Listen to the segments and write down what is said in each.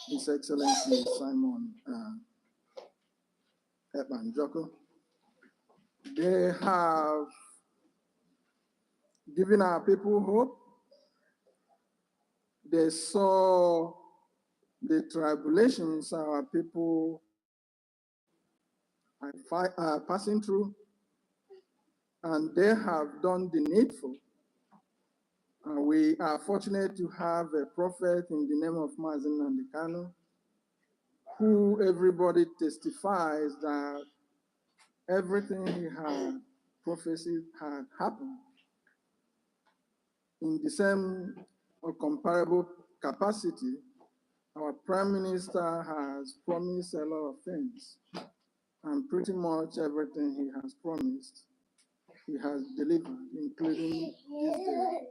His Excellency Simon Ebanjoko. They have given our people hope. They saw the tribulations our people are passing through, and they have done the needful. And we are fortunate to have a prophet in the name of Mazen Nandekano, who everybody testifies that everything he had prophesied had happened. In the same or comparable capacity, our Prime Minister has promised a lot of things, and pretty much everything he has promised, he has delivered, including this day.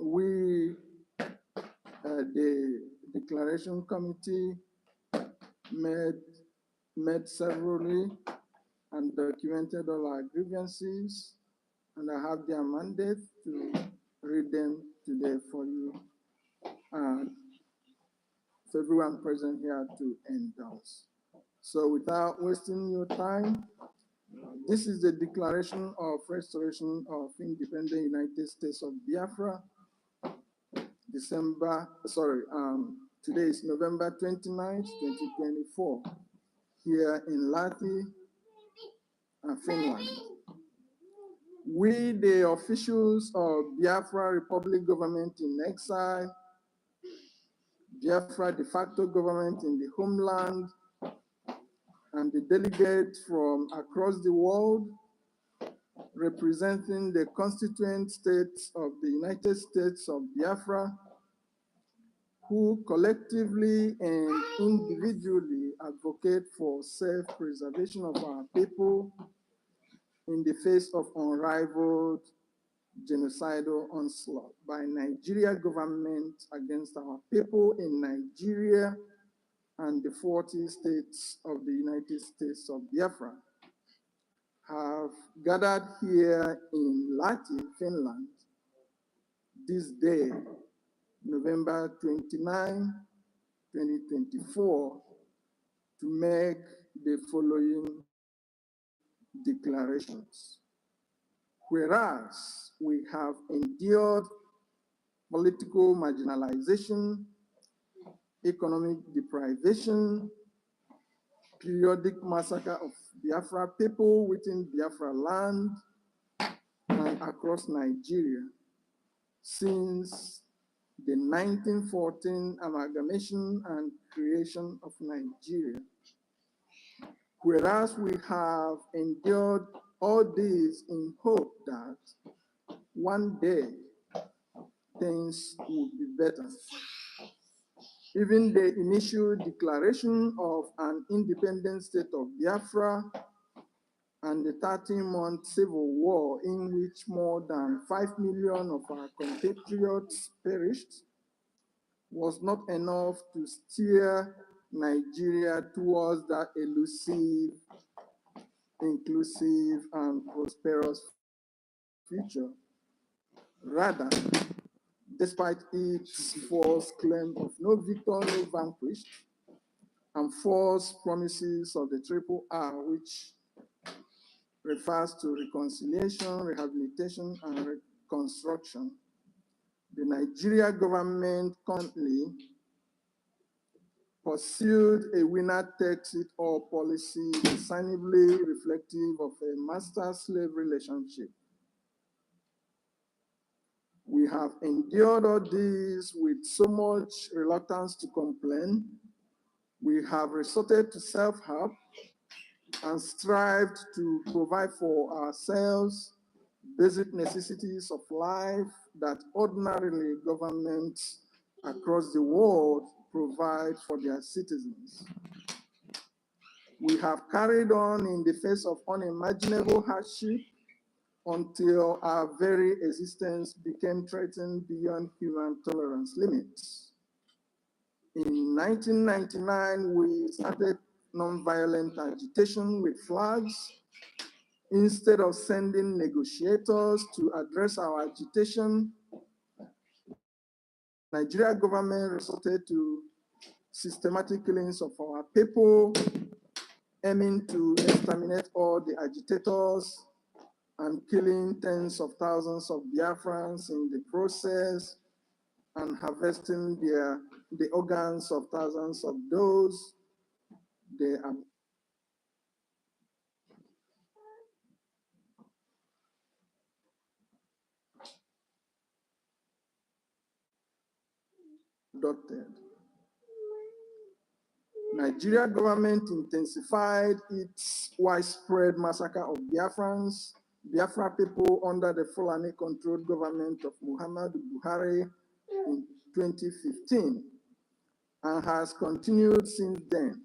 We, the Declaration Committee, met severally and documented all our grievances, and I have their mandate to read them today for you and for everyone present here to endorse. So without wasting your time, this is the Declaration of Restoration of Independent United States of Biafra, today is November 29th, 2024, here in Lahti, Finland. We, the officials of Biafra Republic Government in exile, Biafra de facto government in the homeland, and the delegates from across the world representing the constituent states of the United States of Biafra, who collectively and individually advocate for self-preservation of our people in the face of unrivaled genocidal onslaught by Nigeria government against our people in Nigeria and the 40 states of the United States of Biafra, have gathered here in Lahti, Finland, this day, November 29, 2024, to make the following declarations. Whereas we have endured political marginalization, economic deprivation, periodic massacre of Biafra people within Biafra land and across Nigeria since the 1914 amalgamation and creation of Nigeria. Whereas we have endured all this in hope that one day things would be better. Even the initial declaration of an independent state of Biafra and the 13-month civil war in which more than 5 million of our compatriots perished was not enough to steer Nigeria towards that elusive, inclusive, and prosperous future. Rather, despite its false claim of no victor, no vanquished, and false promises of the triple R, which refers to reconciliation, rehabilitation, and reconstruction, the Nigeria government currently pursued a winner-takes-it-all policy discernibly reflective of a master-slave relationship. We have endured all this with so much reluctance to complain. We have resorted to self-help and strived to provide for ourselves basic necessities of life that ordinarily governments across the world provide for their citizens. We have carried on in the face of unimaginable hardship until our very existence became threatened beyond human tolerance limits. In 1999, we started nonviolent agitation with flags. Instead of sending negotiators to address our agitation, Nigeria government resorted to systematic killings of our people, aiming to exterminate all the agitators and killing tens of thousands of Biafrans in the process, and harvesting the organs of thousands of those they abducted. Nigeria government intensified its widespread massacre of Biafra people under the Fulani-controlled government of Muhammadu Buhari in 2015, and has continued since then.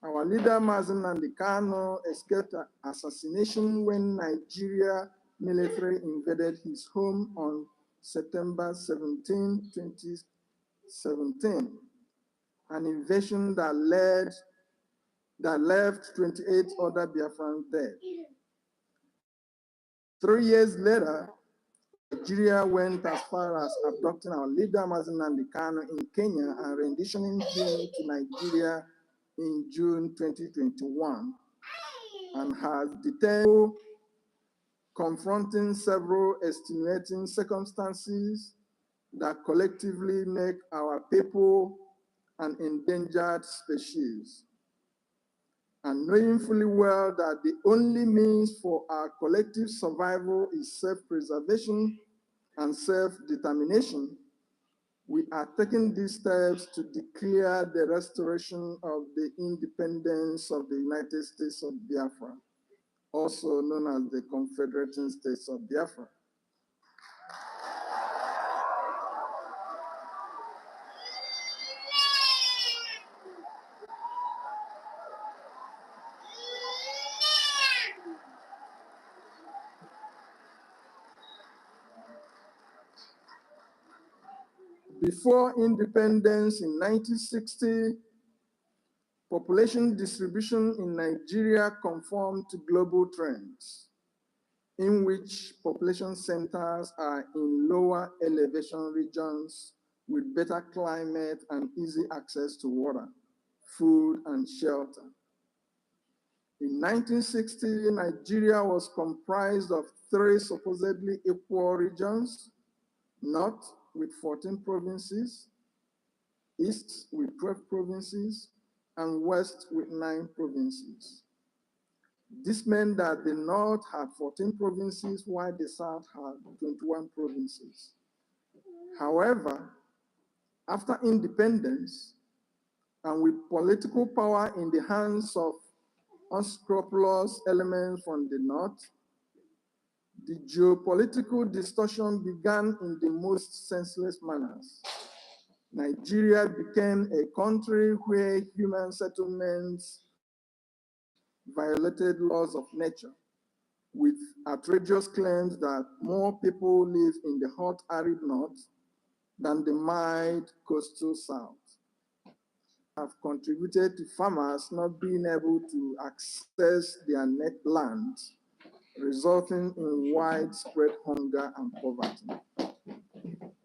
Our leader, Mazen Nnamdi Kanu, escaped assassination when Nigeria military invaded his home on September 17, 2017, an invasion that left 28 other Biafrans dead. 3 years later, Nigeria went as far as abducting our leader, Mazen Nnamdi Kanu, in Kenya and renditioning him to Nigeria in June 2021, and has detained, confronting several extenuating circumstances that collectively make our people an endangered species. And knowing fully well that the only means for our collective survival is self-preservation and self-determination, we are taking these steps to declare the restoration of the independence of the United States of Biafra, also known as the Confederating States of Biafra. Before independence in 1960, population distribution in Nigeria conformed to global trends, in which population centers are in lower elevation regions with better climate and easy access to water, food, and shelter. In 1960, Nigeria was comprised of 3 supposedly equal regions: North with 14 provinces, East with 12 provinces, and West with 9 provinces. This meant that the North had 14 provinces, while the South had 21 provinces. However, after independence, and with political power in the hands of unscrupulous elements from the North, the geopolitical distortion began in the most senseless manners. Nigeria became a country where human settlements violated laws of nature, with outrageous claims that more people live in the hot, arid north than the mild coastal south, have contributed to farmers not being able to access their net lands, resulting in widespread hunger and poverty.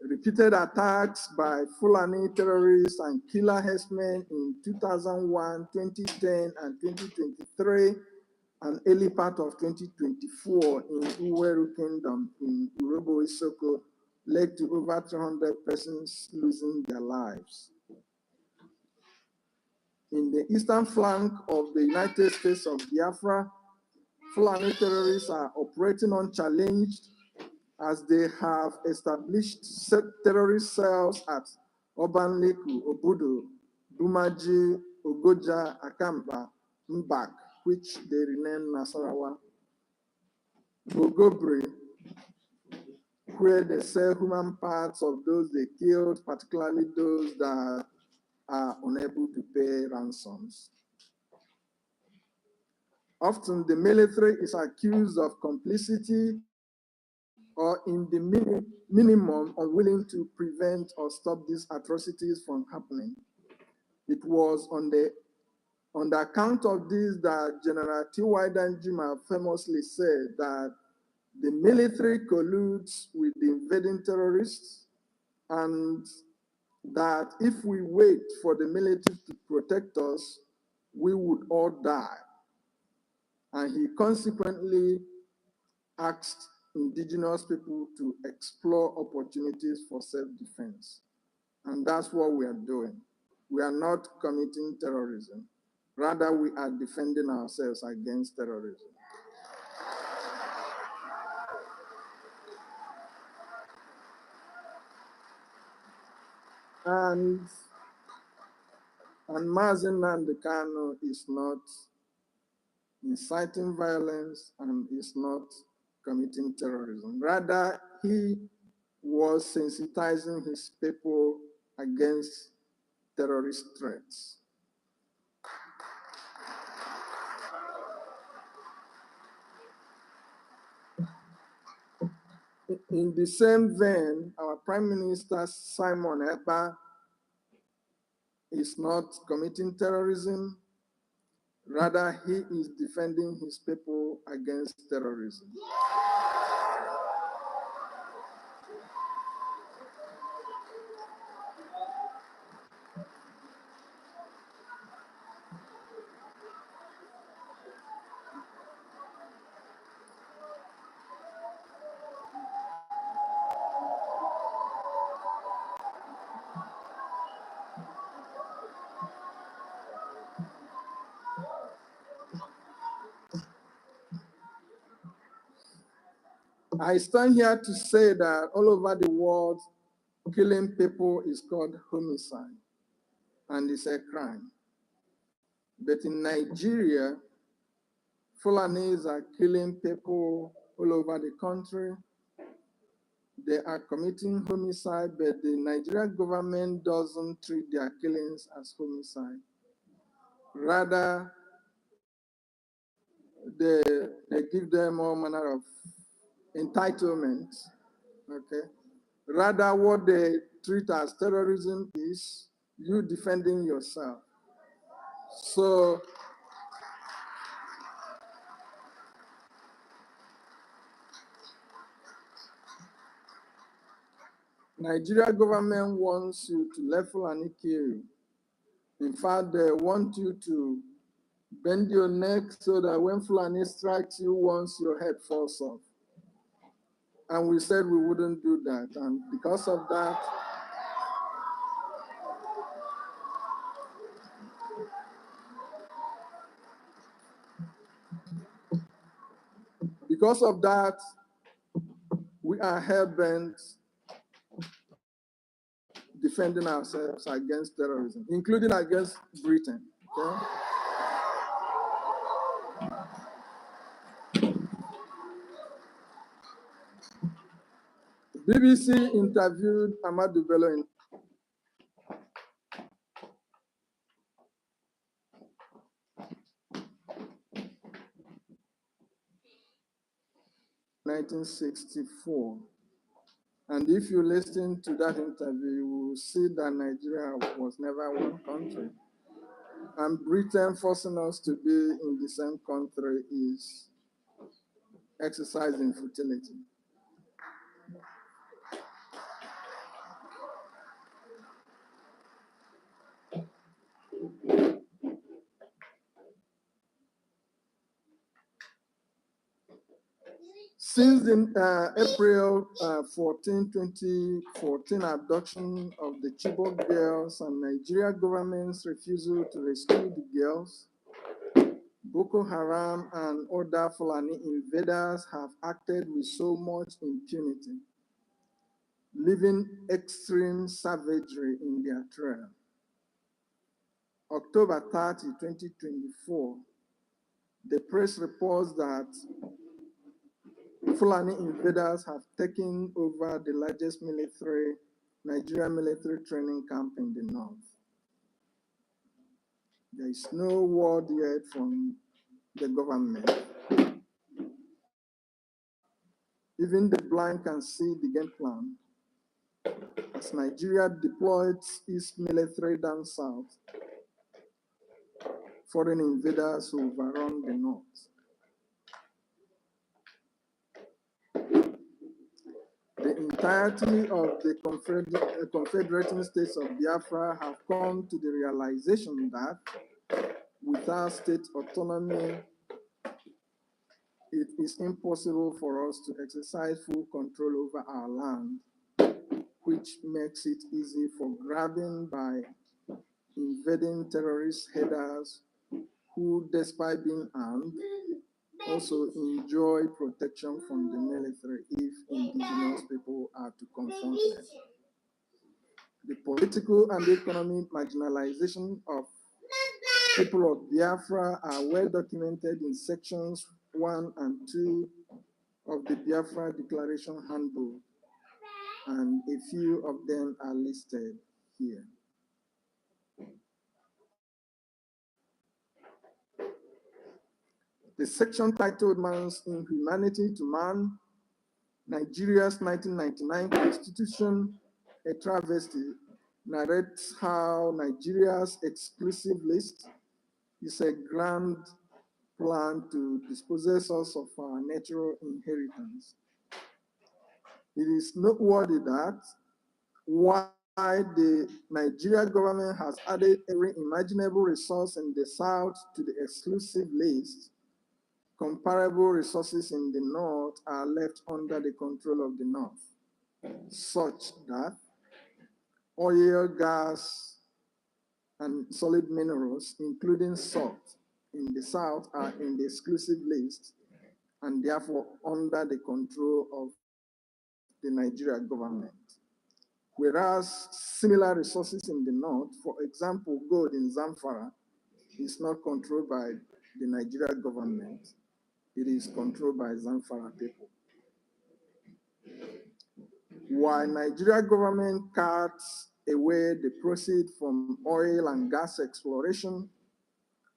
Repeated attacks by Fulani terrorists and killer herdsmen in 2001, 2010, and 2023, and early part of 2024 in Uweru Kingdom in Urobo Isoko led to over 300 persons losing their lives. In the eastern flank of the United States of Biafra, Fulani terrorists are operating unchallenged, as they have established terrorist cells at Obanleku, Obudu, Dumaji, Ogoja, Akamba, Mbak, which they renamed Nasarawa, Gogobre, where they sell human parts of those they killed, particularly those that are unable to pay ransoms. Often the military is accused of complicity or in the minimum unwilling to prevent or stop these atrocities from happening. It was on the account of this that General T.Y. Danjuma famously said that the military colludes with the invading terrorists, and that if we wait for the military to protect us, we would all die. And he consequently asked indigenous people to explore opportunities for self-defense. And that's what we are doing. We are not committing terrorism. Rather, we are defending ourselves against terrorism. And Mazen Nandekano is not inciting violence and is not committing terrorism. Rather, he was sensitizing his people against terrorist threats. In the same vein, our Prime Minister Simon Ekpa is not committing terrorism. Rather, he is defending his people against terrorism. I stand here to say that all over the world, killing people is called homicide, and it's a crime. But in Nigeria, Fulanis are killing people all over the country. They are committing homicide, but the Nigerian government doesn't treat their killings as homicide. Rather, they give them all manner of entitlements, okay? Rather, what they treat as terrorism is you defending yourself. So, Nigeria government wants you to let Fulani kill you. In fact, they want you to bend your neck so that when Fulani strikes you once, your head falls off. And we said we wouldn't do that. And because of that, we are hell-bent defending ourselves against terrorism, including against Britain. Okay? BBC interviewed Ahmadu Bello in 1964. And if you listen to that interview, you will see that Nigeria was never one country. And Britain forcing us to be in the same country is exercising futility. Since the April 14, 2014 abduction of the Chibok girls and Nigeria government's refusal to rescue the girls, Boko Haram and other Fulani invaders have acted with so much impunity, leaving extreme savagery in their trail. October 30, 2024, the press reports that Fulani invaders have taken over the largest Nigerian military training camp in the north. There is no word yet from the government. Even the blind can see the game plan. As Nigeria deployed its military down south, foreign invaders overrun the north. The entirety of the confederating states of Biafra have come to the realization that without state autonomy, it is impossible for us to exercise full control over our land, which makes it easy for grabbing by invading terrorist headers who, despite being armed, also enjoy protection from the military if indigenous people are to confront them. The political and economic marginalization of people of Biafra are well documented in sections 1 and 2 of the Biafra Declaration Handbook, and a few of them are listed here. The section titled Man's Inhumanity to Man, Nigeria's 1999 Constitution, a travesty, narrates how Nigeria's exclusive list is a grand plan to dispossess us of our natural inheritance. It is noteworthy that while the Nigeria government has added every imaginable resource in the South to the exclusive list, comparable resources in the North are left under the control of the North, such that oil, gas, and solid minerals, including salt, in the South are in the exclusive list and therefore under the control of the Nigeria government. Whereas similar resources in the North, for example, gold in Zamfara, is not controlled by the Nigeria government. It is controlled by Zamfara people. While Nigeria government cuts away the proceeds from oil and gas exploration,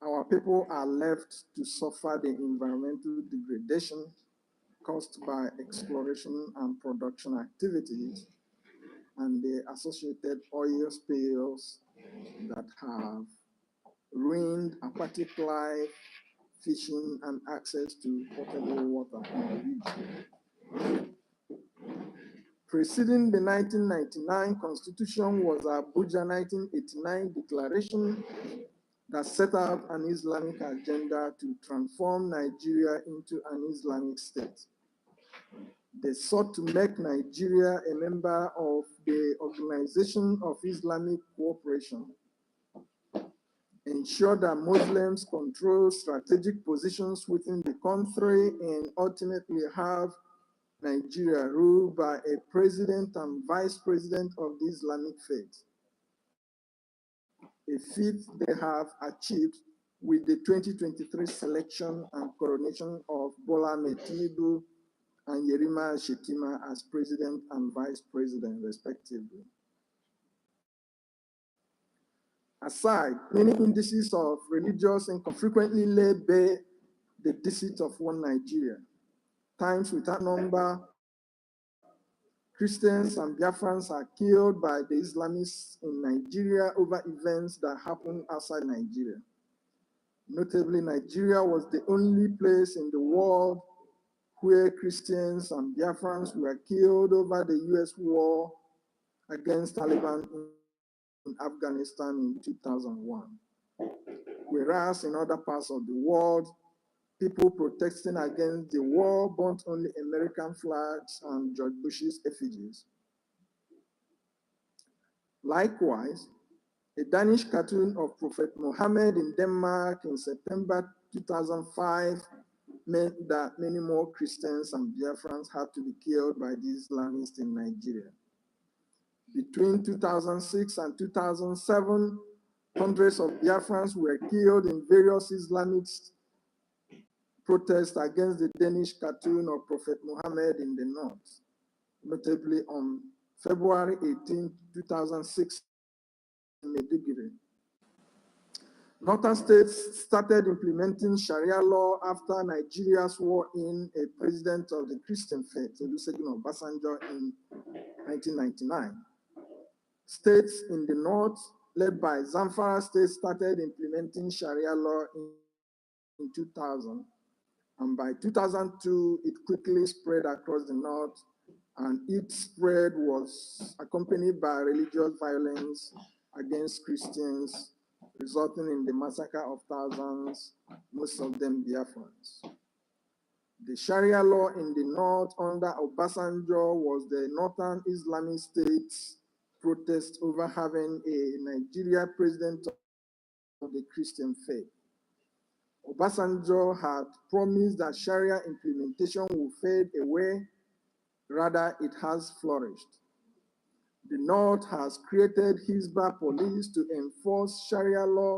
our people are left to suffer the environmental degradation caused by exploration and production activities and the associated oil spills that have ruined aquatic life, fishing, and access to potable water in the region. Preceding the 1999 Constitution was Abuja 1989 Declaration that set out an Islamic agenda to transform Nigeria into an Islamic state. They sought to make Nigeria a member of the Organization of Islamic Cooperation, ensure that Muslims control strategic positions within the country, and ultimately have Nigeria ruled by a president and vice president of the Islamic faith, a feat they have achieved with the 2023 selection and coronation of Bola Ahmed Tinubu and Yerima Shetima as president and vice president, respectively. Aside, many indices of religious income frequently lay bare the deceit of one Nigeria. Times without number, Christians and Biafrans are killed by the Islamists in Nigeria over events that happen outside Nigeria. Notably, Nigeria was the only place in the world where Christians and Biafrans were killed over the US war against Taliban in Afghanistan in 2001. Whereas in other parts of the world, people protesting against the war burnt only American flags and George Bush's effigies. Likewise, a Danish cartoon of Prophet Muhammad in Denmark in September 2005 meant that many more Christians and Biafrans had to be killed by the Islamists in Nigeria. Between 2006 and 2007, hundreds of Biafrans were killed in various Islamic protests against the Danish cartoon of Prophet Muhammad in the north, notably on February 18, 2006 in Maiduguri. Northern states started implementing Sharia law after Nigeria swore in a president of the Christian faith, Olusegun Obasanjo, in 1999. States in the north, led by Zamfara State, started implementing Sharia law in 2000. And by 2002, it quickly spread across the north and its spread was accompanied by religious violence against Christians, resulting in the massacre of thousands, most of them Biafrans. The Sharia law in the north under Obasanjo was the northern Islamic states' protest over having a Nigeria president of the Christian faith. Obasanjo had promised that Sharia implementation would fade away. Rather, it has flourished. The North has created Hizbah police to enforce Sharia law.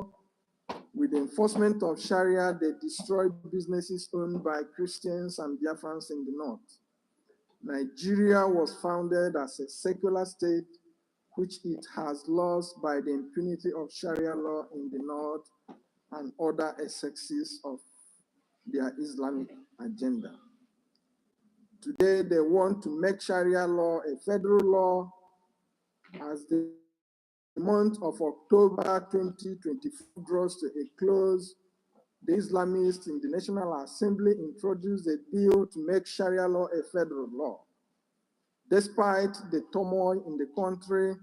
With the enforcement of Sharia, they destroy businesses owned by Christians and Biafrans in the North. Nigeria was founded as a secular state, which it has lost by the impunity of Sharia law in the North and other excesses of their Islamic agenda. Today, they want to make Sharia law a federal law. As the month of October 2024 draws to a close, the Islamists in the National Assembly introduced a bill to make Sharia law a federal law. Despite the turmoil in the country,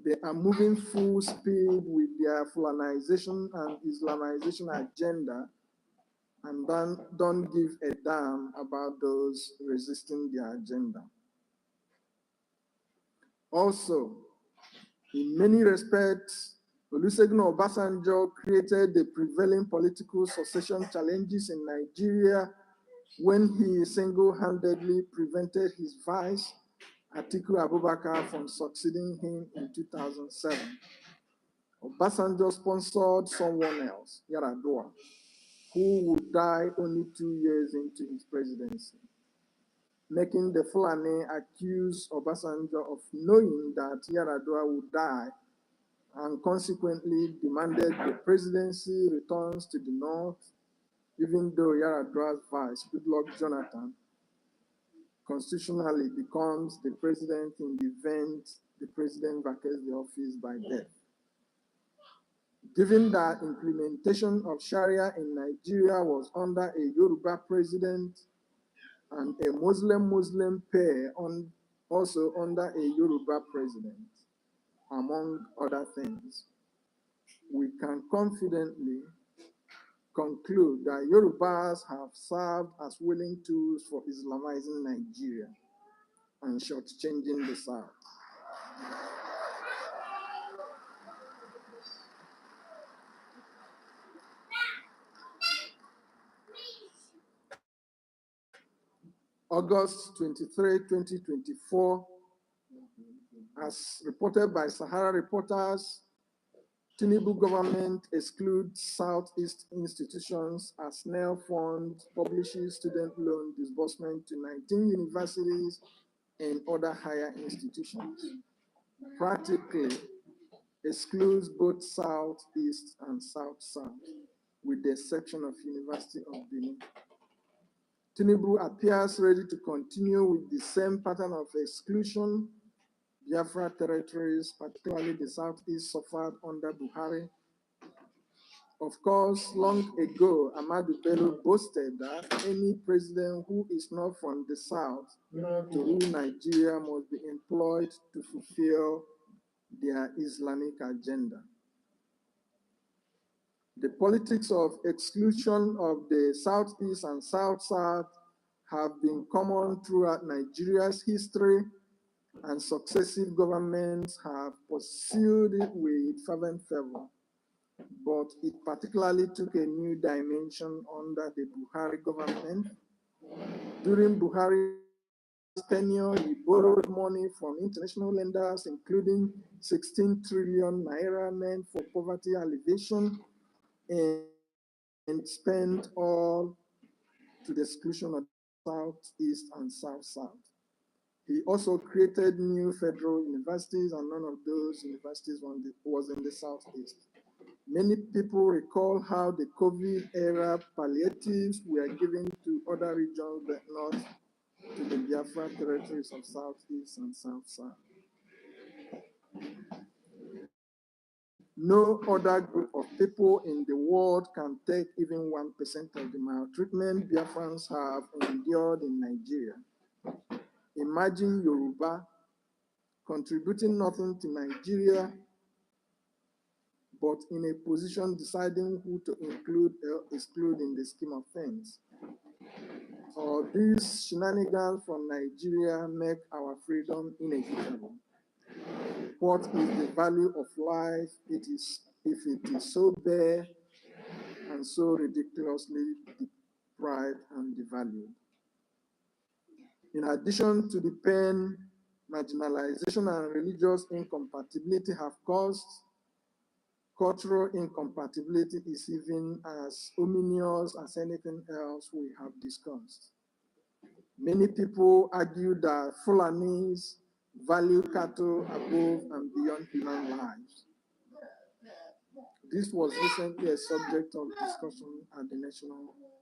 they are moving full speed with their Fulanization and Islamization agenda, and don't give a damn about those resisting their agenda. Also, in many respects, Olusegun Obasanjo created the prevailing political succession challenges in Nigeria when he single-handedly prevented his vice, Atiku Abubakar, from succeeding him in 2007. Obasanjo sponsored someone else, Yaradua, who would die only 2 years into his presidency, making the Fulani accuse Obasanjo of knowing that Yaradua would die and consequently demanded the presidency returns to the North, even though Yaradua's vice, Goodluck Jonathan, constitutionally becomes the president in the event the president vacates the office by death. Given that implementation of Sharia in Nigeria was under a Yoruba president and a Muslim pair also under a Yoruba president, among other things, we can confidently conclude that Yorubas have served as willing tools for Islamizing Nigeria and shortchanging the South. August 23, 2024, as reported by Sahara reporters, Tinubu government excludes Southeast institutions as SNEL Fund publishes student loan disbursement to 19 universities and other higher institutions. Practically excludes both Southeast and South-South, with the exception of University of Benin. Tinubu appears ready to continue with the same pattern of exclusion. Biafra territories, particularly the Southeast, suffered under Buhari. Of course, long ago, Ahmadu Bello boasted that any president who is not from the South to rule Nigeria must be employed to fulfill their Islamic agenda. The politics of exclusion of the Southeast and South-South have been common throughout Nigeria's history, and successive governments have pursued it with fervent fervor. But it particularly took a new dimension under the Buhari government. During Buhari's tenure, he borrowed money from international lenders, including 16 trillion naira meant for poverty alleviation, and spent all to the exclusion of Southeast and South-South. He also created new federal universities, and none of those universities was in the Southeast. Many people recall how the COVID-era palliatives were given to other regions, but not to the Biafra territories of Southeast and South-South. No other group of people in the world can take even 1% of the maltreatment Biafrans have endured in Nigeria. Imagine Yoruba contributing nothing to Nigeria, but in a position deciding who to include or exclude in the scheme of things. Or these shenanigans from Nigeria make our freedom inequitable. What is the value of life if it is so bare and so ridiculously deprived and devalued? In addition to the pain, marginalization and religious incompatibility have caused, cultural incompatibility is even as ominous as anything else we have discussed. Many people argue that Fulanis value cattle above and beyond human lives. This was recently a subject of discussion at the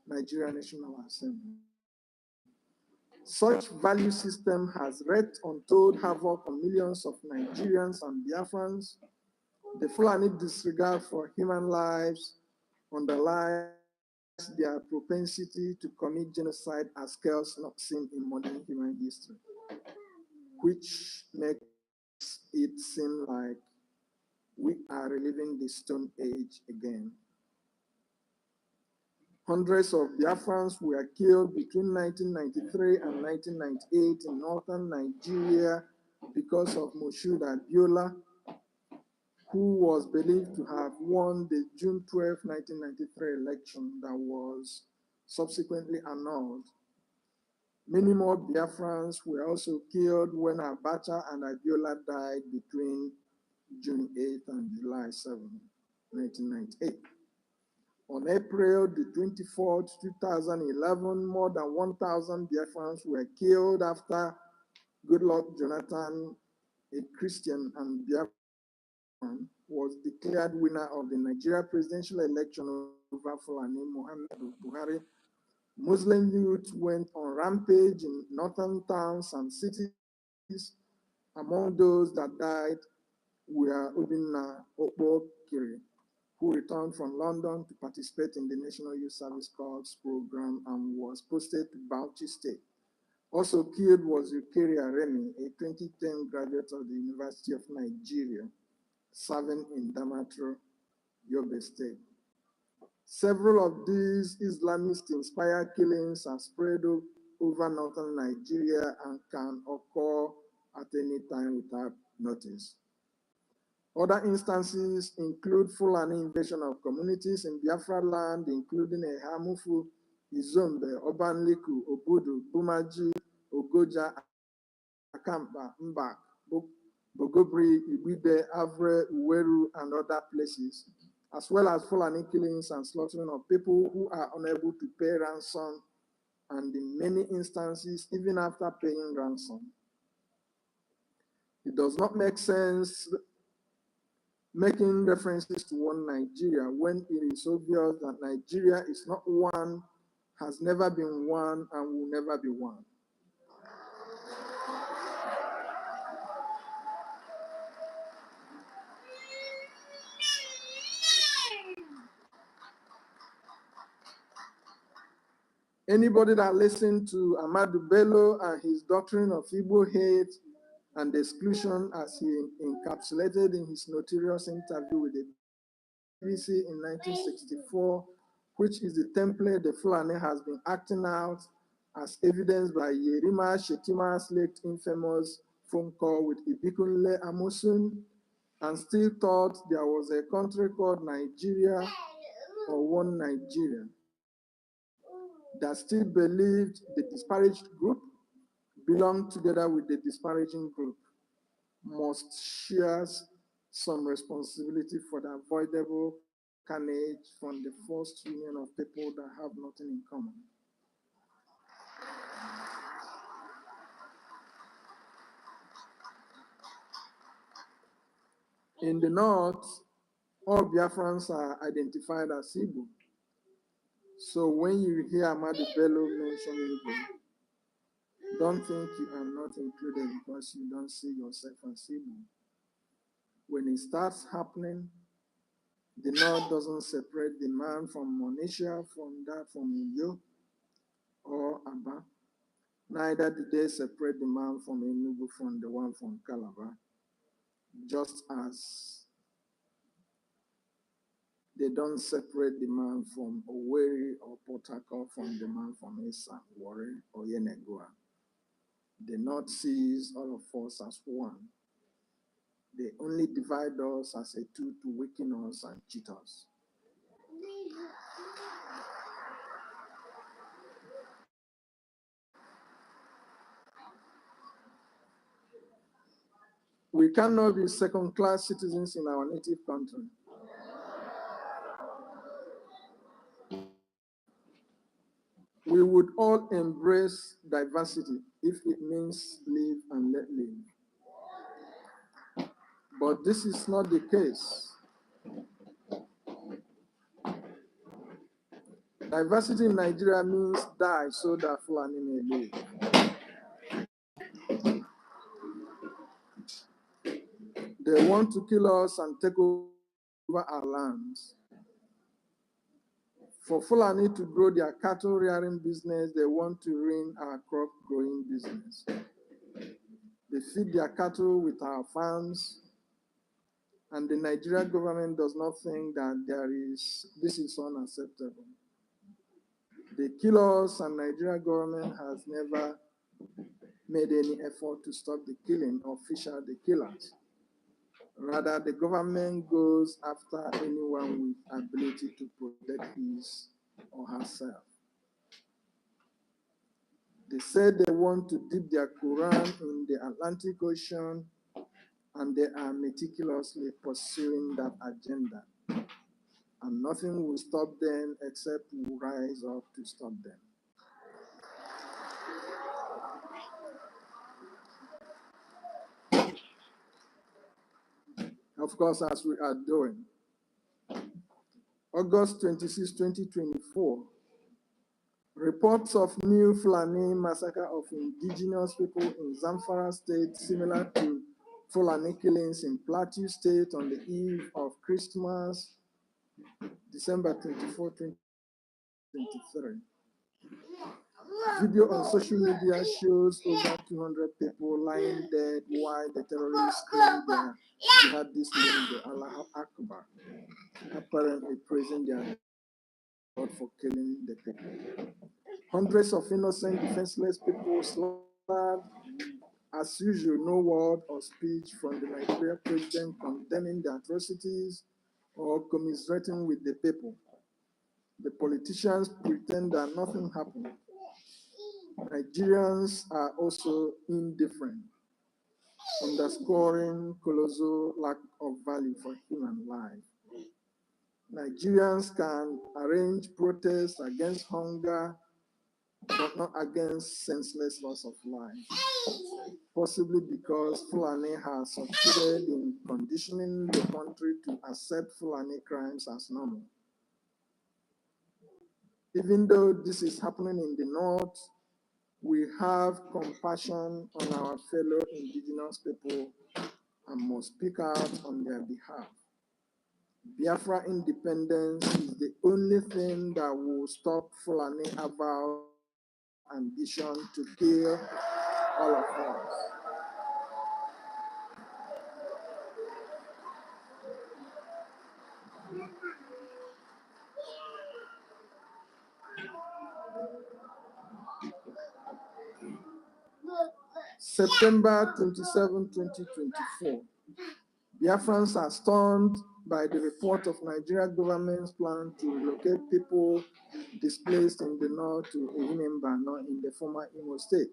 Nigeria National Assembly. Such value system has wreaked untold havoc on millions of Nigerians and Biafrans. The Fulani disregard for human lives underlies their propensity to commit genocide at scales not seen in modern human history, which makes it seem like we are reliving the Stone Age again. Hundreds of Biafrans were killed between 1993 and 1998 in northern Nigeria because of Moshood Abiola, who was believed to have won the June 12, 1993 election that was subsequently annulled. Many more Biafrans were also killed when Abacha and Abiola died between June 8 and July 7, 1998. On April the 24th, 2011, more than 1,000 Biafrans were killed after Goodluck Jonathan, a Christian and Biafran, was declared winner of the Nigeria presidential election over Fulani Muhammadu Buhari. Muslim youth went on rampage in northern towns and cities. Among those that died were Obinna Okpokiri, who returned from London to participate in the National Youth Service Corps program and was posted to Bauchi State. Also killed was Eukeria Remy, a 2010 graduate of the University of Nigeria, serving in Damaturu, Yobe State. Several of these Islamist-inspired killings are spread over northern Nigeria and can occur at any time without notice. Other instances include Fulani invasion of communities in Biafra land, including Ehamufu, Izombe, Obanliku, Obudu, Bumaji, Ogoja, Akampa, Mbak, Bogobri, Ibide, Avre, Uweru, and other places, as well as Fulani killings and slaughtering of people who are unable to pay ransom, and in many instances, even after paying ransom. It does not make sense making references to one Nigeria when it is obvious that Nigeria is not one, has never been one, and will never be one. Anybody that listened to Ahmadu Bello and his doctrine of Igbo hate and exclusion as he encapsulated in his notorious interview with the BBC in 1964, which is the template the Fulani has been acting out, as evidenced by Yerima Shetima's late infamous phone call with Ibikunle Amosun, and still thought there was a country called Nigeria or one Nigeria, that still believed the disparaged group belonged together with the disparaging group, must share some responsibility for the avoidable carnage from the forced union of people that have nothing in common. In the north, all Biafrans are identified as Igbo. So when you hear Ahmadu Bello mention Igbo, don't think you are not included because you don't see yourself as Igbo. When it starts happening, the North doesn't separate the man from Monisha, from that from Iyo or Aba. Neither do they separate the man from Enugu from the one from Calabar, just as they don't separate the man from Owerri or Port Harcourt from the man from Esan, Warri, or Yenagoa. The North sees all of us as one. They only divide us as a tool to weaken us and cheat us. We cannot be second-class citizens in our native country. We would all embrace diversity if it means live and let live. But this is not the case. Diversity in Nigeria means die so that Fulani may live. They want to kill us and take over our lands. For Fulani to grow their cattle rearing business, they want to ruin our crop growing business. They feed their cattle with our farms, and the Nigerian government does not think that this is unacceptable. They kill us, and Nigerian government has never made any effort to stop the killing or fish out the killers. Rather, the government goes after anyone with ability to protect his or herself. They said they want to dip their Quran in the Atlantic Ocean, and they are meticulously pursuing that agenda. And nothing will stop them except we rise up to stop them. Of course, as we are doing. August 26, 2024, reports of new Fulani massacre of indigenous people in Zamfara State, similar to Fulani killings in Plateau State on the eve of Christmas, December 24, 2023. Video on social media shows over 200 people lying dead while the terrorists claim their jihadist name the Allah Akbar, apparently praising their God for killing the people. Hundreds of innocent, defenseless people slaughtered. As usual, no word or speech from the Nigerian president condemning the atrocities or commiserating with the people. The politicians pretend that nothing happened. Nigerians are also indifferent, underscoring colossal lack of value for human life. Nigerians can arrange protests against hunger, but not against senseless loss of life, possibly because Fulani has succeeded in conditioning the country to accept Fulani crimes as normal. Even though this is happening in the north, we have compassion on our fellow indigenous people and must speak out on their behalf. Biafra independence is the only thing that will stop Fulani avowed ambition to kill all of us. September 27, 2024. Biafrans are stunned by the report of Nigeria government's plan to relocate people displaced in the north to Ehimbano in the former Imo State.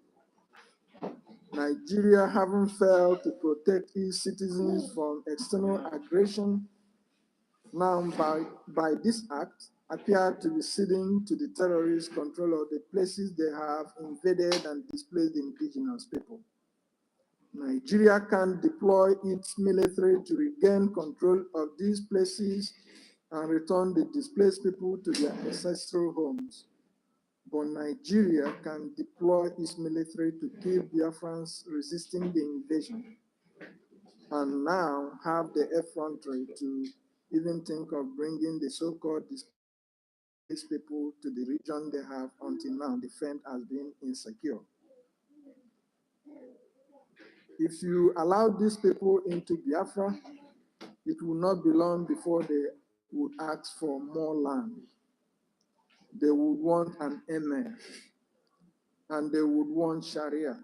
Nigeria having failed to protect its citizens from external aggression, now by this act, appear to be ceding to the terrorists control of the places they have invaded and displaced indigenous people. Nigeria can deploy its military to regain control of these places and return the displaced people to their ancestral homes. But Nigeria can deploy its military to kill Biafrans resisting the invasion, and now have the effrontery to even think of bringing the so-called displaced people to the region they have until now defined as being insecure. If you allow these people into Biafra, it will not be long before they would ask for more land. They would want an emir, and they would want Sharia.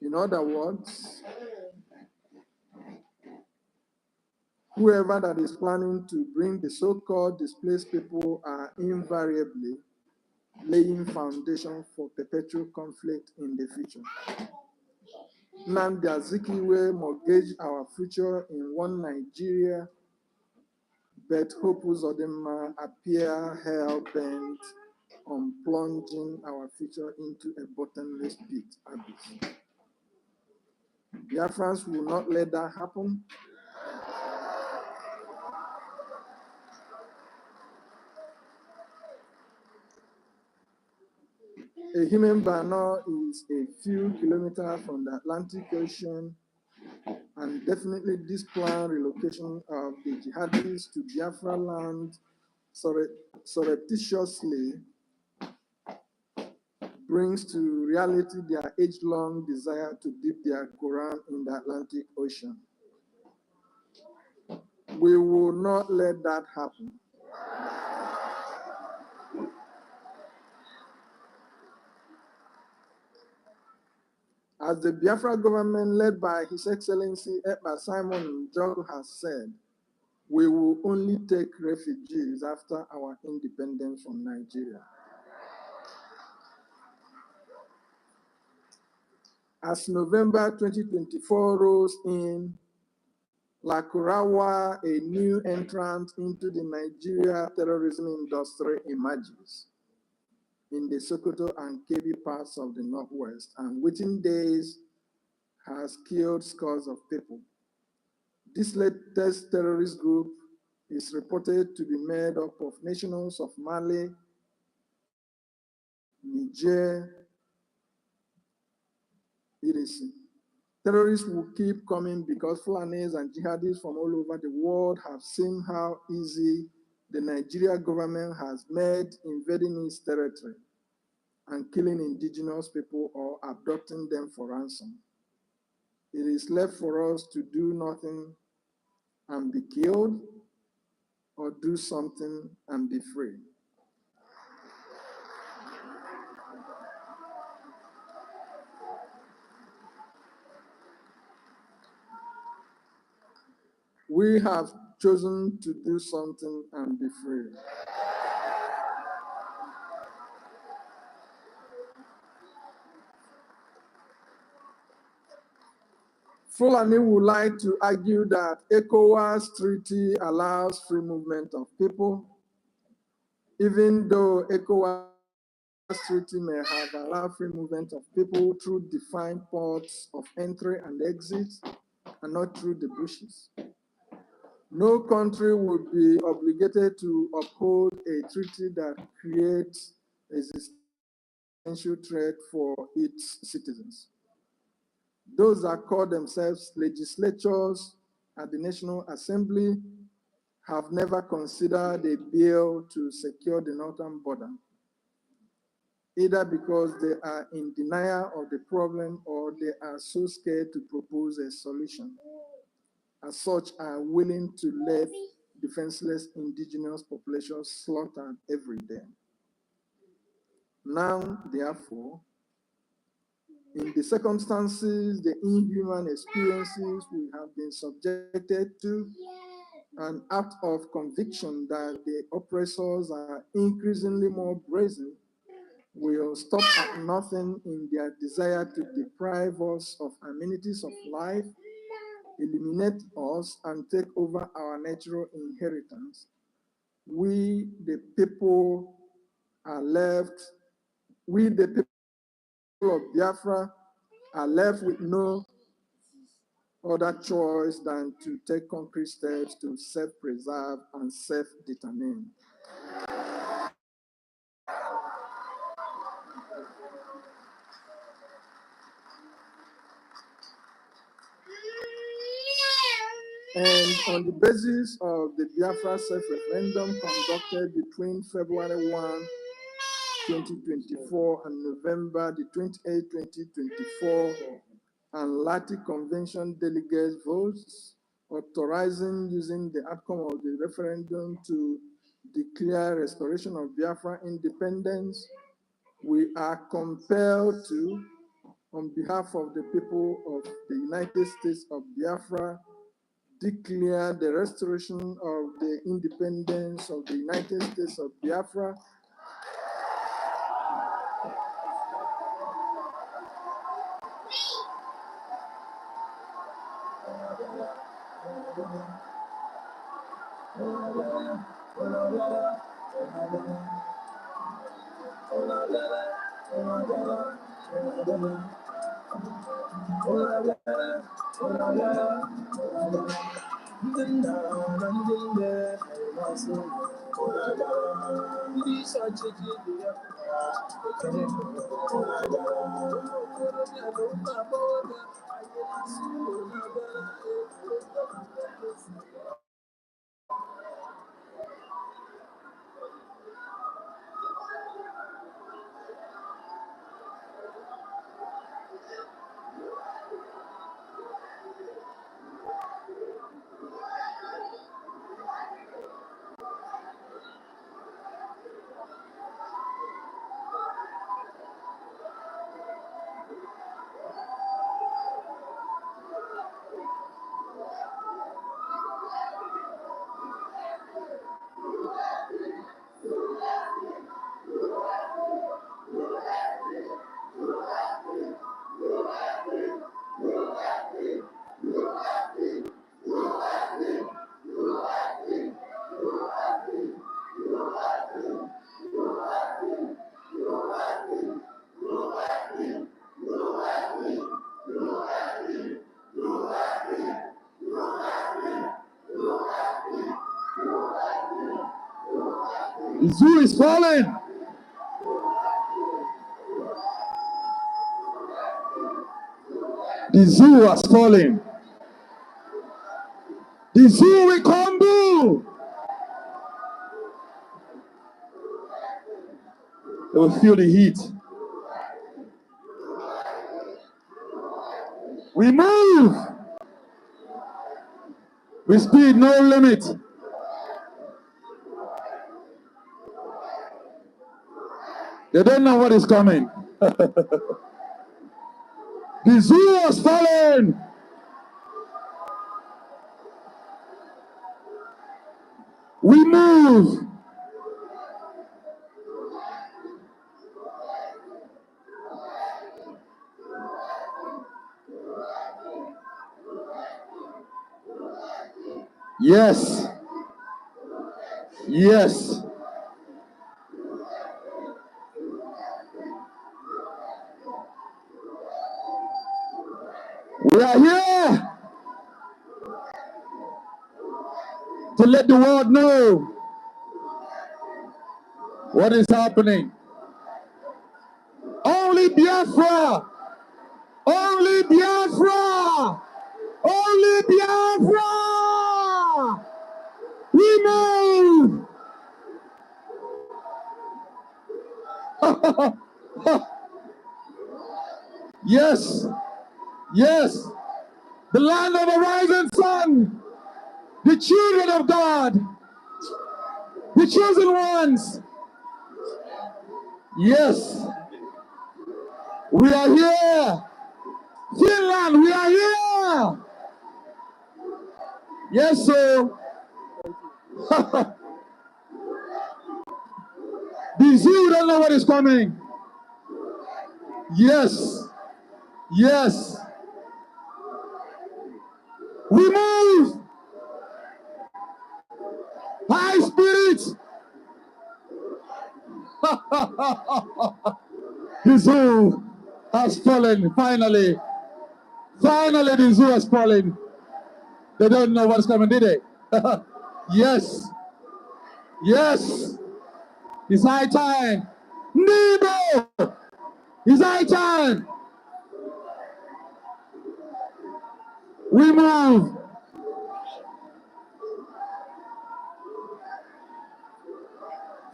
In other words, whoever that is planning to bring the so-called displaced people are invariably laying foundation for perpetual conflict in the future. Nnamdi Azikiwe mortgaged our future in one Nigeria, but Hope Uzodinma appear hell-bent on plunging our future into a bottomless pit abyss. Biafrans will not let that happen. A human banner is a few kilometers from the Atlantic Ocean, and definitely this planned relocation of the jihadists to Biafra land surreptitiously brings to reality their age-long desire to dip their Quran in the Atlantic Ocean. We will not let that happen. As the Biafra government led by His Excellency Ekpa Simon Njoko has said, we will only take refugees after our independence from Nigeria. As November 2024 rolls in, Lakurawa, a new entrant into the Nigeria terrorism industry, emerges in the Sokoto and Kebbi parts of the Northwest, and within days has killed scores of people. This latest terrorist group is reported to be made up of nationals of Mali, Niger, etc. Terrorists will keep coming because Fulanis and jihadists from all over the world have seen how easy the Nigeria government has made invading its territory and killing indigenous people or abducting them for ransom. It is left for us to do nothing and be killed, or do something and be free. We have chosen to do something and be free. Fulani would like to argue that ECOWAS treaty allows free movement of people, even though ECOWAS treaty may have allowed free movement of people through defined ports of entry and exit, and not through the bushes. No country would be obligated to uphold a treaty that creates existential threat for its citizens. Those that call themselves legislatures at the National Assembly have never considered a bill to secure the northern border, either because they are in denial of the problem or they are so scared to propose a solution. As such, are willing to let defenseless indigenous populations slaughtered every day. Now, therefore, in the circumstances, the inhuman experiences we have been subjected to, and out of conviction that the oppressors are increasingly more brazen, will stop at nothing in their desire to deprive us of amenities of life, eliminate us, and take over our natural inheritance. We, the people, are left, we, the people of Biafra, are left with no other choice than to take concrete steps to self-preserve and self-determine. And on the basis of the Biafra self-referendum conducted between February 1 2024, and November the 28th, 2024, and Lati Convention delegates votes authorizing using the outcome of the referendum to declare restoration of Biafra independence, we are compelled to, on behalf of the people of the United States of Biafra, declare the restoration of the independence of the United States of Biafra. The zoo is falling. The zoo has fallen. The zoo will crumble. They will feel the heat. We move with speed, no limit. They don't know what is coming. The zoo has fallen. We move. Yes. Yes. We are here to let the world know what is happening. Only Biafra! Only Biafra! Only Biafra! We move! Yes, yes, the land of the rising sun, the children of God, the chosen ones. Yes, we are here. Finland, we are here. Yes, sir. The zoo don't know what is coming. Yes, yes. We move. High spirit. The zoo has fallen, finally. Finally, the zoo has fallen. They don't know what's coming, did they? Yes, yes. It's high time. Nebo! It's high time. We move.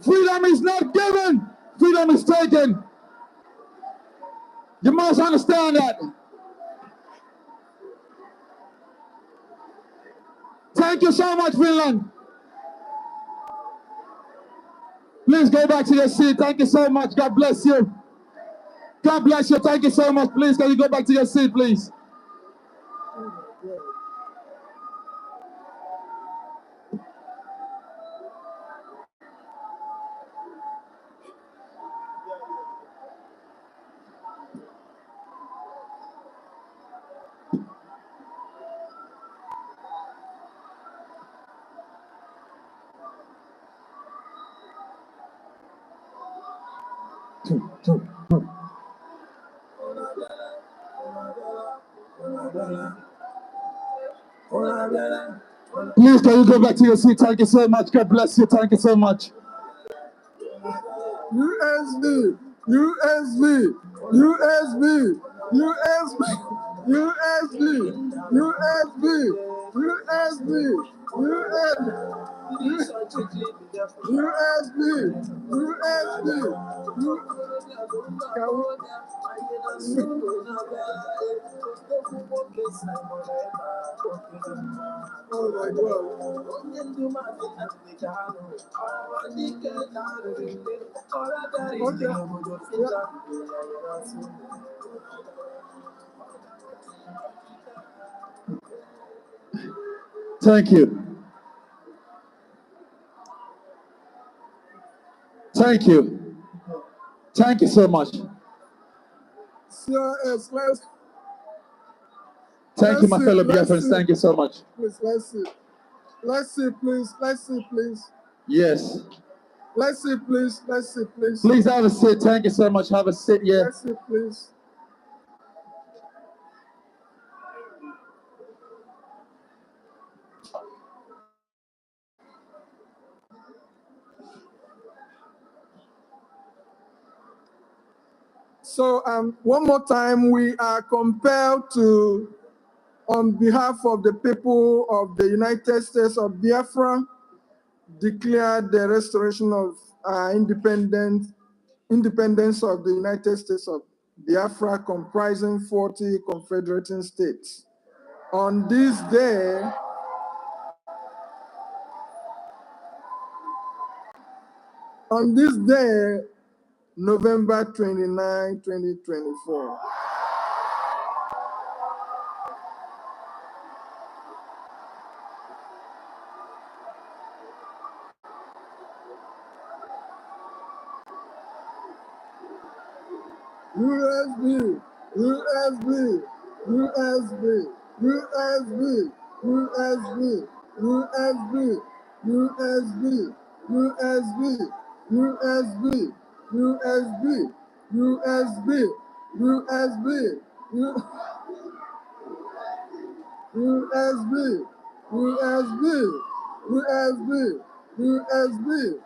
Freedom is not given. freedom is taken. You must understand that. Thank you so much, Finland. Please go back to your seat. Thank you so much. God bless you. God bless you. Thank you so much. Please, can you go back to your seat, please? Please, can you go back to your seat? Thank you so much. God bless you. Thank you so much. USB, USB, USB, USB, USB, USB, USB, Oh my Thank you. Thank you. Thank you so much. Thank you, my fellow Biafrans. Thank you so much. Please, let's see. Let's see, please. Let's see, please. Yes. Let's see, please. Let's see, please. Please have a seat. Thank you so much. Have a seat. Yeah. Let's see, please. So one more time, we are compelled to, on behalf of the people of the United States of Biafra, declare the restoration of independence of the United States of Biafra, comprising 40 confederating states. On this day, November 29, 2024. USB, USB, USB, USB, USB, USB, USB, USB, USB, USB, USB, USB, USB, USB, USB, USB.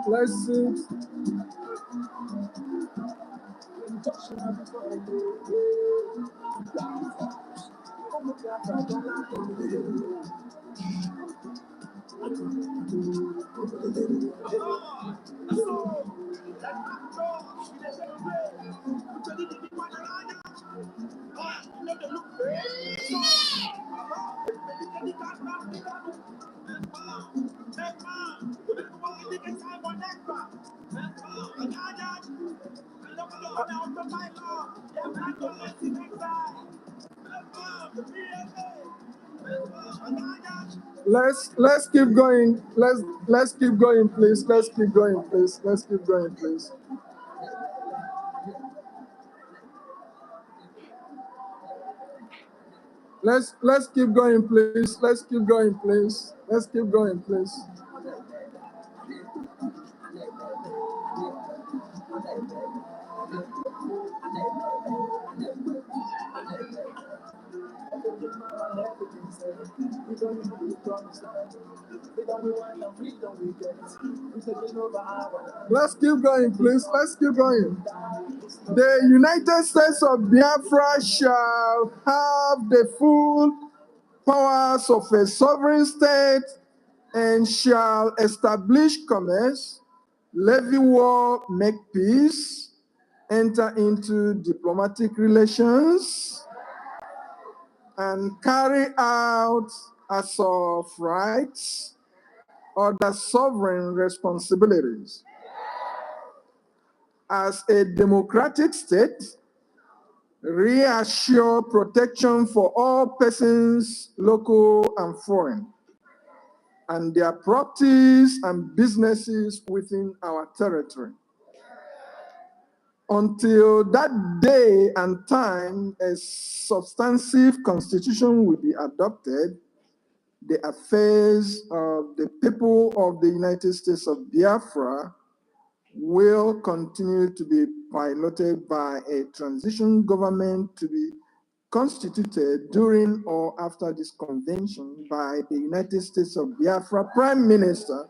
Let's see. Let's keep going. Let's keep going, please. Let's keep going, please. Let's keep going, please. Let's keep going, please. Let's keep going, please. Let's keep going, please. Let's keep going, please. Let's keep going. The United States of Biafra shall have the full powers of a sovereign state and shall establish commerce, levy war, make peace, enter into diplomatic relations, and carry out as of rights other sovereign responsibilities. As a democratic state, reassure protection for all persons, local and foreign, and their properties and businesses within our territory. Until that day and time, a substantive constitution will be adopted. The affairs of the people of the United States of Biafra will continue to be piloted by a transition government to be constituted during or after this convention by the United States of Biafra Prime Minister,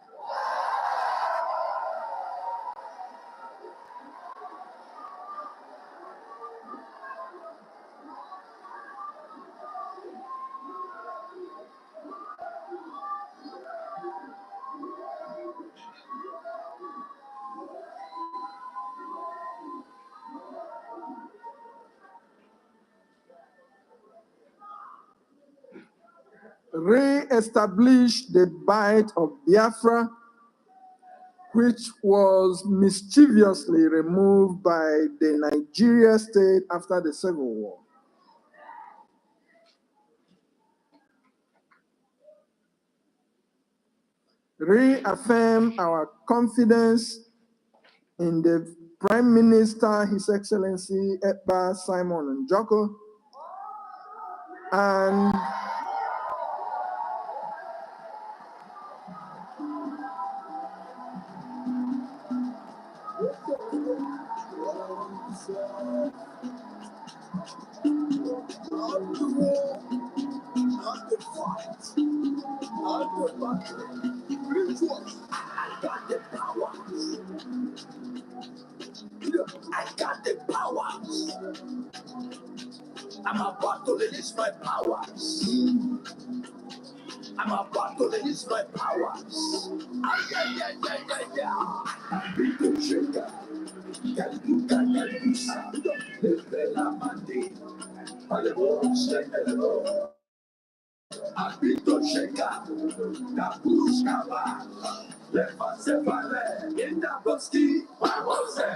re-establish the Bight of Biafra, which was mischievously removed by the Nigeria state after the Civil War. Reaffirm our confidence in the Prime Minister, His Excellency Ekpa Simon Njoko, and I got the power. I'm about to release my powers. I'm about to release my powers. Beat the trigger. Abito sheka, na bushkaba, leva separe, inda boski, wawose.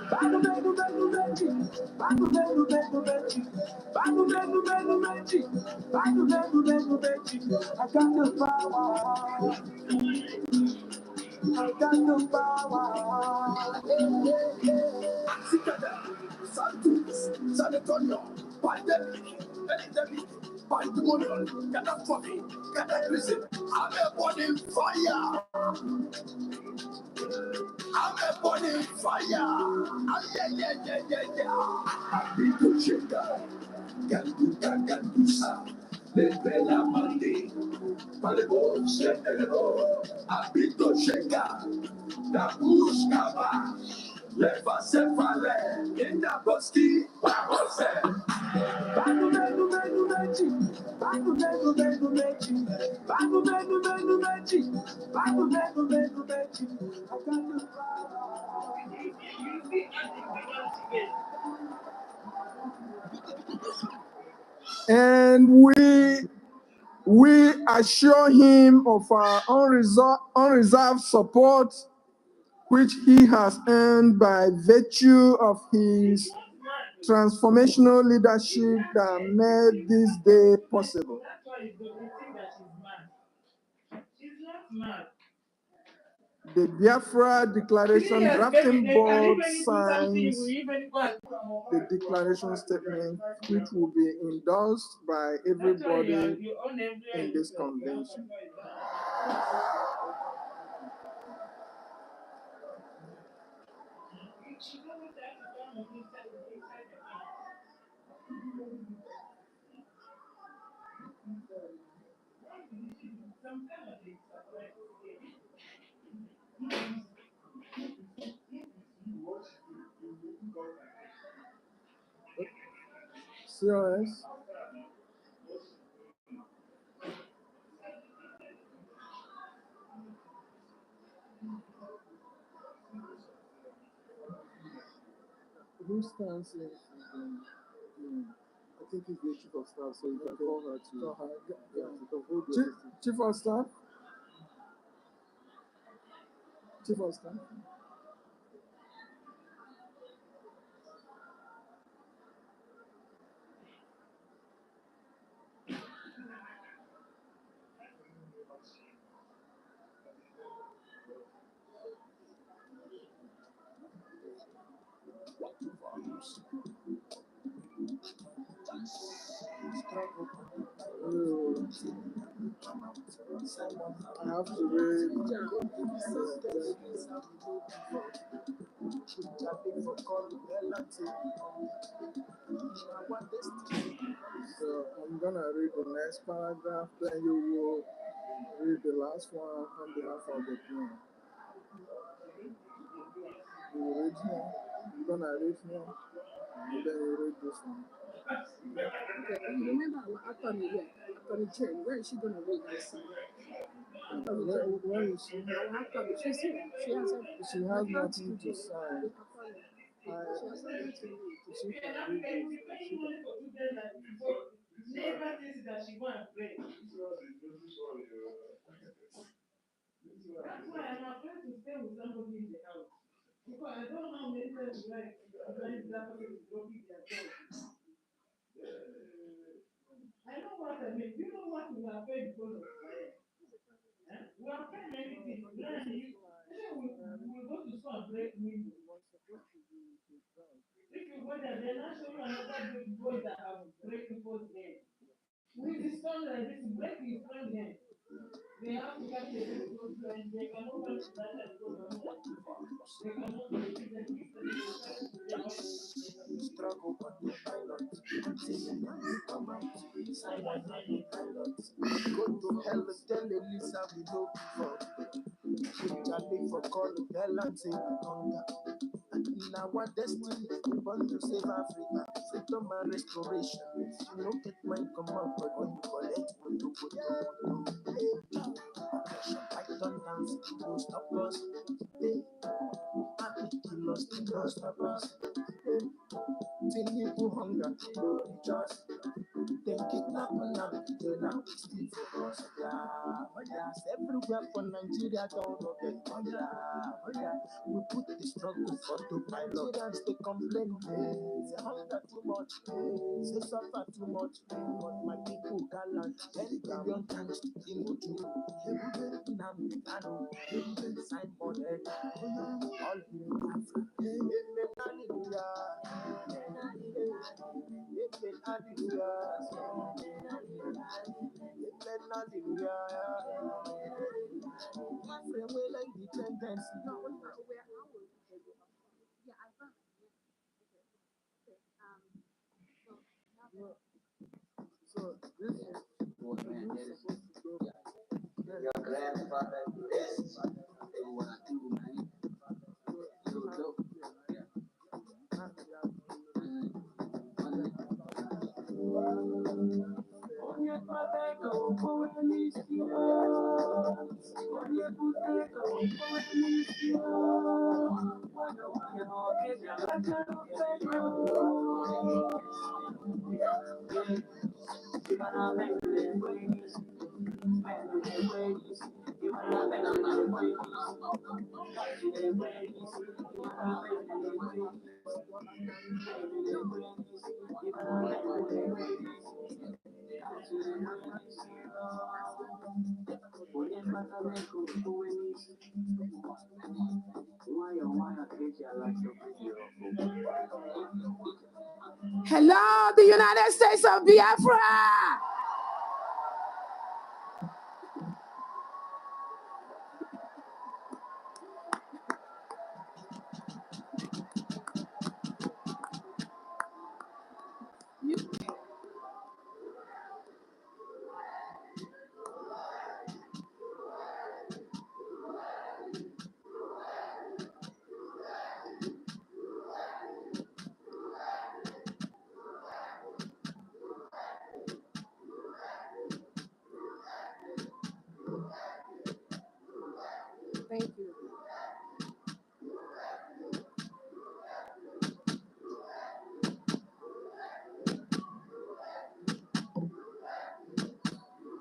Banu benu benu beji, banu benu benu beji, banu benu benu beji, banu benu benu beji. I got the power, I got the power. Sikada, Santus, Sanatorio, pandemic, epidemic, pandemonium, catastrophe, cataclysm. I'm a burning fire. I'm a burning fire. Abito Cheka, Gandusa, Bella Mandi, Palebo, Senero, Abito Cheka, Dabuskaba, Leva Sefale, Indaboski, Babose. Banu benu benu beji, banu benu benu beji, banu benu benu beji, banu benu benu beji. I got the power. And we We assure him of our unreserved support, which he has earned by virtue of his transformational leadership that made this day possible. The Biafra Declaration Drafting Board signs the declaration statement, which will be endorsed by everybody in this convention. COS. Who stands in? I think he's the chief of staff, so you can call her to. Chief of staff? Chief of staff? I have to read. So I'm gonna read the next paragraph, then you will read the last one on behalf of the team. You will read here, you're gonna read here, and then you read this one. Okay, you remember our attorney here, attorney chair, where is she gonna read this? Where is she? Our attorney, she's here. She has nothing to sign. She has something to read. She can read it. She can. That's why I'm afraid to stay with somebody in the house. Because I don't know how many times that person is dropping their dog. I know what I mean. You know what we are paid because of fire? We are paid many things. We go to school and break windows. If you go there, they're not showing another boy that have breaking post there. With the stone like this, break his strong hand. They have to catch the people and they cannot catch that and go down there. They cannot do it. Struggle but no pilot. Someone had no pilot. Go to hell and tell Elisa we know before. Charlie for call the bell and say hunger. Now our destiny, we want to save Africa. Freedom and restoration. You know get my command, but when you collect, we do what you want to do. Python dance, no stop us. Happy kill us, no stop us. Till you hunger, no rejoice. They kidnap and now steal for us. Yes, everywhere for Nigeria, don't forget. We put the struggle for the Nigerians, they complain. Say hunger too much, say suffer too much. But my people gallant, 10 billion times in the two. Simon, all in Biafra. Hallelujah. So this is supposed to go. Your grandfather this. They want to do, man. You go. Hello, the United States of Biafra. Thank you.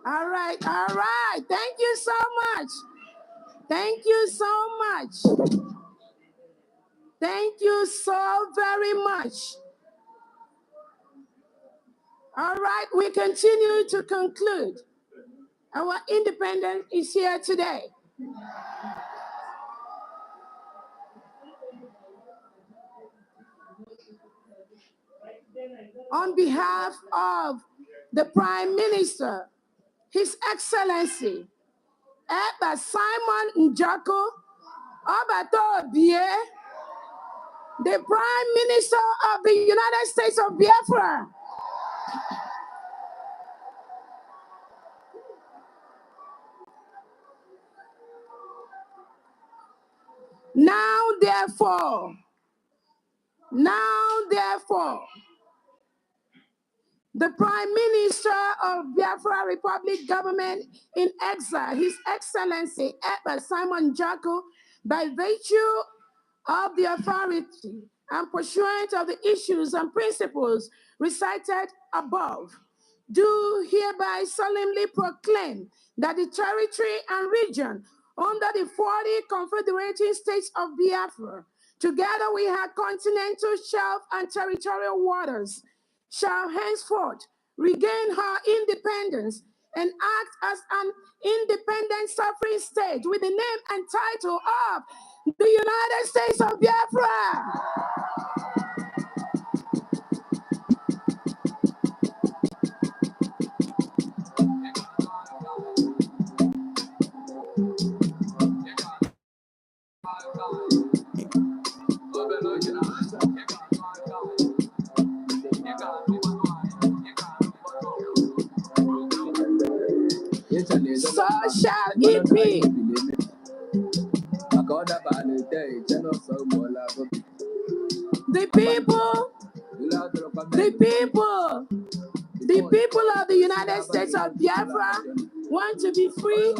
All right, all right. Thank you so much. Thank you so much. Thank you so very much. All right, we continue to conclude. Our independence is here today. On behalf of the Prime Minister, His Excellency, Eba Simon Njako Obato Bie, the Prime Minister of the United States of Biafra. Now therefore, the Prime Minister of Biafra Republic Government in exile, His Excellency Eba Simon Njako, by virtue of the authority and pursuant of the issues and principles recited above, do hereby solemnly proclaim that the territory and region under the 40 confederating states of Biafra, together with her continental shelf and territorial waters, shall henceforth regain her independence and act as an independent sovereign state with the name and title of the United States of Biafra. So shall it be. The people of the United States of Biafra want to be free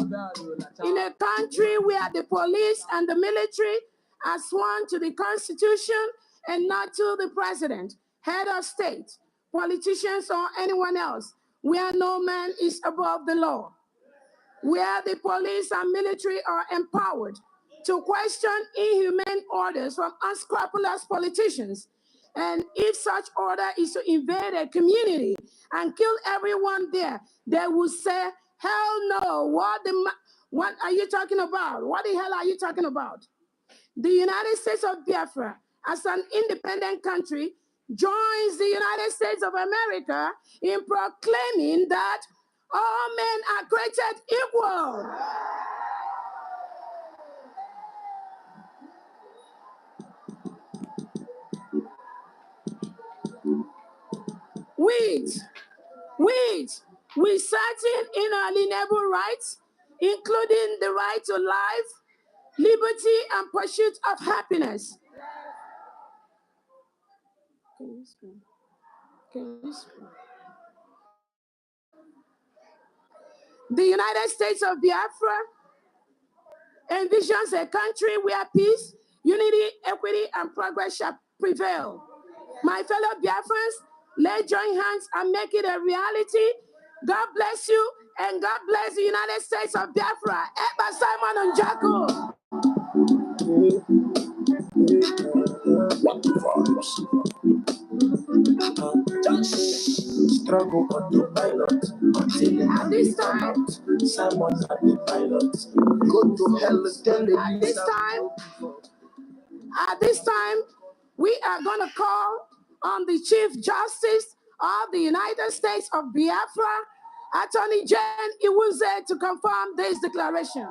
in a country where the police and the military are sworn to the Constitution and not to the president, head of state, politicians, or anyone else, where no man is above the law, where the police and military are empowered to question inhumane orders from unscrupulous politicians. And if such order is to invade a community and kill everyone there, they will say, hell no, what are you talking about? What the hell are you talking about? The United States of Biafra, as an independent country, joins the United States of America in proclaiming that all men are created equal. With certain inalienable rights, including the right to life, liberty, and pursuit of happiness. The United States of Biafra envisions a country where peace, unity, equity, and progress shall prevail. My fellow Biafrans, let's join hands and make it a reality. God bless you And God bless the United States of Biafra. Eba Simon and Jacob. Just struggle on the pilot until At this time, Simon at the pilot. Go to hell and tell the At this time, we are going to call on the Chief Justice of the United States of Biafra, Attorney Jane Iwuze, to confirm this declaration.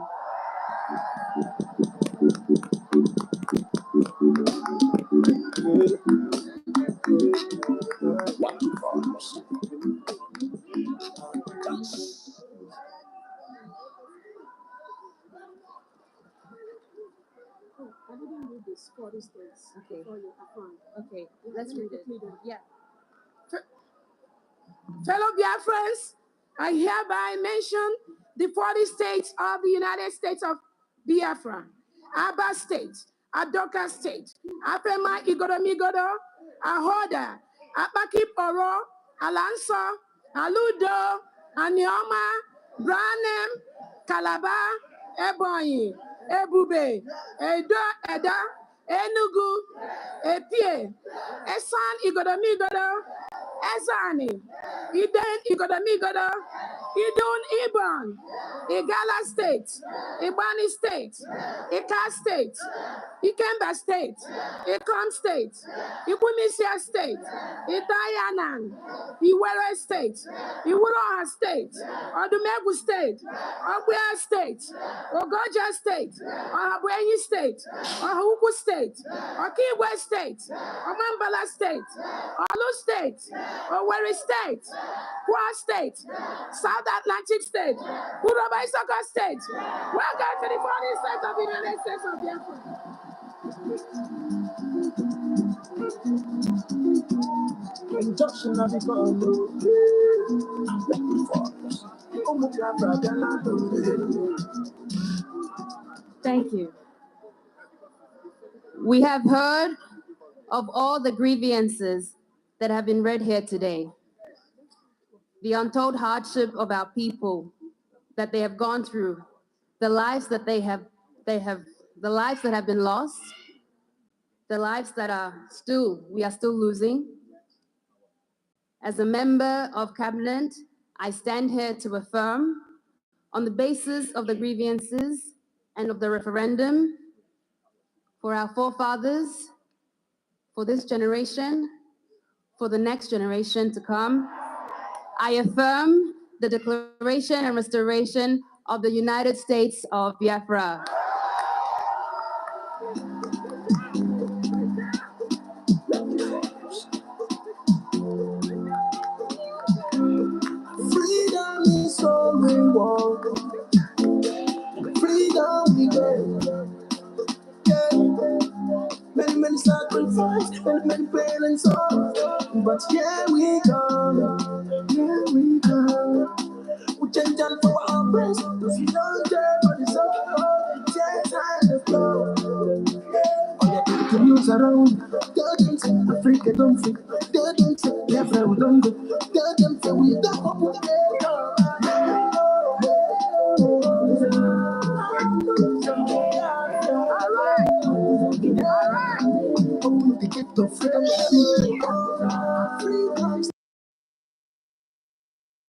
I didn't read this 40 states. Okay. Okay, let's read it. Yeah. Fellow Biafrans, I hereby mention the 40 states of the United States of Biafra: Aba State, Adoka State, Afema Igoromigodo, Ahoda, Apakip Oro, Alanso, Aludo, Anioma, Branem, Calabar, Ebonyi, Ebube, Edo, Eda, Enugu, Epie, Esan Igoromigodo, Ezani, Iden Igodomigodo, Idun Ibon, Igala State, Ibani State, Ika State, Ikemba State, Ikom State, Ikwimisia State, Itayanan, Iwere State, Iwuroha State, Odumegu State, Ogbia State, Ogoja State, Ohabuenyi State, Ohuku State, Okigwe State, Omambala State, Olu State, Owerri State, Kwa State, South Atlantic State, Uroba Isaka State. Welcome to the 40 states of the United States of Biafra. injunction of the Thank you. We have heard of all the grievances that have been read here today, the untold hardship of our people that they have gone through, the lives that the lives that have been lost, the lives that we are still losing. As a member of cabinet, I stand here to affirm, on the basis of the grievances and of the referendum, for our forefathers, for this generation, for the next generation to come, I affirm the Declaration and Restoration of the United States of Biafra. freedom is all we want. Freedom we get. Many sacrifice, many pain and sorrow. But here we come, We change and for our praise. Cause we don't care for the sorrow. Just hide the flow. Oh yeah, the news around. Tell them say Africa don't fit. Tell them say Biafra we don't go. Tell them say we don't go. All right. The gift of freedom,